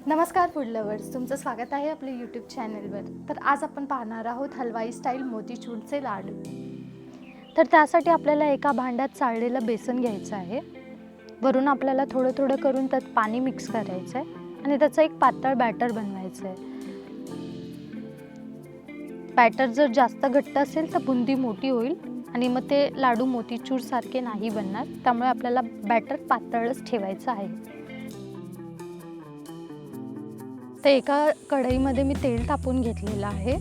नमस्कार food lovers, तुमचं स्वागत आहे आपल्या यूट्यूब चॅनलवर। तर आज आपण पाहणार आहोत हलवाई स्टाईल मोतीचूरचे लाडू। तर त्यासाठी आपल्याला एका भांड्यात चाळलेलं बेसन घ्यायचं आहे। वरून आपल्याला थोडं थोडं करून त्यात पाणी मिक्स करायचं आहे आणि त्याचं एक पातळ बॅटर बनवायचं आहे। बॅटर जर जास्त घट्ट असेल तर बुंदी मोठी होईल आणि मग ते लाडू मोतीचूर सारखे नाही बनणार, त्यामुळे आपल्याला बॅटर पातळच ठेवायचं आहे। तर एका कढईमध्ये मी तेल तापवून घेतलेलं आहे।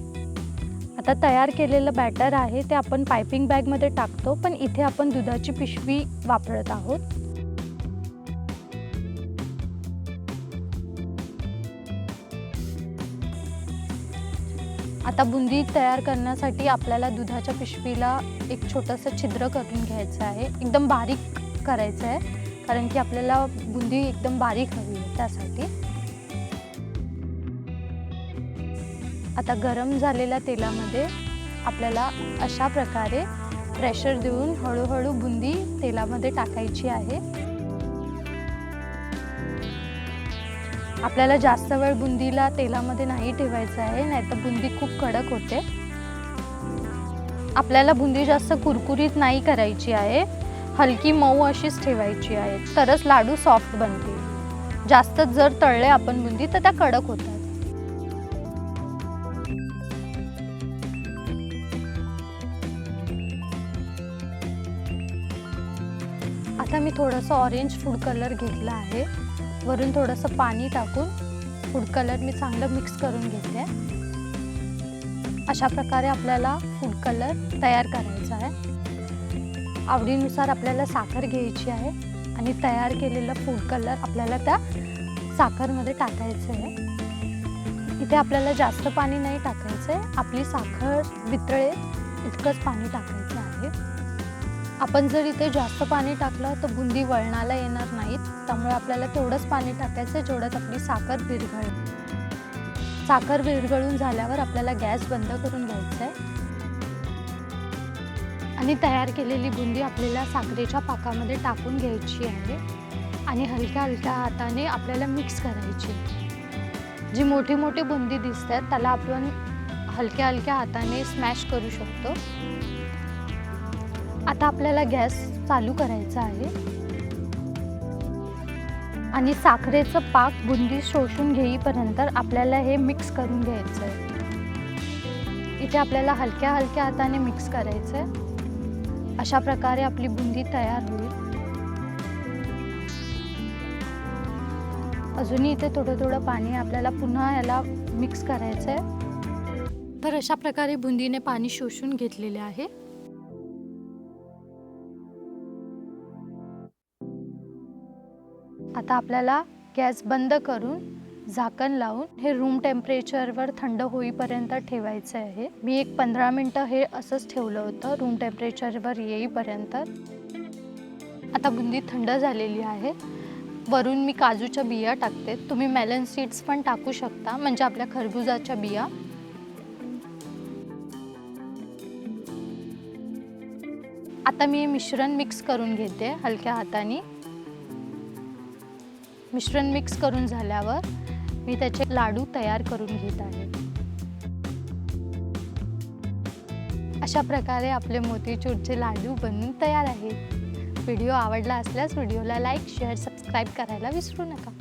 आता तयार केलेलं बॅटर आहे ते आपण पाइपिंग बॅगमध्ये टाकतो, पण इथे आपण दुधाची पिशवी वापरत आहोत। आता बुंदी तयार करण्यासाठी आपल्याला दुधाच्या पिशवीला एक छोटंसं छिद्र करून घ्यायचं आहे। एकदम बारीक करायचं आहे, कारण की आपल्याला बुंदी एकदम बारीक हवी आहे त्यासाठी। आता गरम झालेल्या तेलामध्ये आपल्याला अशा प्रकारे प्रेशर देऊन हळूहळू बुंदी तेलामध्ये टाकायची आहे। आपल्याला जास्त वेळ बुंदीला तेलामध्ये नाही ठेवायचं आहे, नाहीतर बुंदी खूप कडक होते। आपल्याला बुंदी जास्त कुरकुरीत नाही करायची आहे, हलकी मऊ अशीच ठेवायची आहे, तरच लाडू सॉफ्ट बनतील। जास्त जर तळले आपण बुंदी तर त्या कडक होतात। आता मी थोडंसं ऑरेंज फूड कलर घेतला आहे। वरून थोडंसं पाणी टाकून फूड कलर मी चांगलं मिक्स करून घेते। अशा प्रकारे आपल्याला फूड कलर तयार करायचा आहे। आवडीनुसार आपल्याला साखर घ्यायची आहे आणि तयार केलेला फूड कलर आपल्याला त्या साखरमध्ये टाकायचं आहे। इथे आपल्याला जास्त पाणी नाही टाकायचं आहे, आपली साखर वितळे इतकंच पाणी टाकायचं आहे। आपण जर इथे जास्त पाणी टाकलं तर बुंदी वळणाला येणार नाहीत, त्यामुळे आपल्याला तेवढंच पाणी टाकायचं जेवढ्यात आपली साखर विरघळेल। साखर विरघळून झाल्यावर आपल्याला गॅस बंद करून घ्यायचा आहे आणि तयार केलेली बुंदी आपल्याला साखरेच्या पाकामध्ये टाकून घ्यायची आहे आणि हलक्या हलक्या हाताने आपल्याला मिक्स करायची। जी मोठी मोठी बुंदी दिसतात त्याला आपण हलक्या हलक्या हाताने स्मॅश करू शकतो। आता आपल्याला गॅस चालू करायचा आहे आणि साखरेचं पाक बुंदी शोषून घेईपर्यंत आपल्याला हे मिक्स करून घ्यायचं आहे। इथे आपल्याला हलक्या हलक्या हाताने मिक्स करायचं आहे। अशा प्रकारे आपली बुंदी तयार होईल। अजूनही इथे थोडं थोडं पाणी आपल्याला पुन्हा याला मिक्स करायचं आहे। तर अशा प्रकारे बुंदीने पाणी शोषून घेतलेले आहे। आता आपल्याला गॅस बंद करून झाकण लावून हे रूम टेम्परेचरवर थंड होईपर्यंत ठेवायचं आहे। मी एक 15 मिनिटं हे असंच ठेवलं होतं रूम टेम्परेचरवर येईपर्यंत। आता बुंदी थंड झालेली आहे। वरून मी काजूच्या बिया टाकते, तुम्ही मेलन सीड्स पण टाकू शकता, म्हणजे आपल्या खरबुजाच्या बिया। आता मी मिश्रण मिक्स करून घेते हलक्या हाताने। मिश्रण मिक्स करून झाल्यावर मी त्याचे लाडू तयार करून घेत आहे। अशा प्रकारे आपले मोतीचूरचे लाडू बनून तयार आहेत। व्हिडिओ आवडला असल्यास व्हिडिओला लाईक, शेअर, सबस्क्राईब करायला विसरू नका।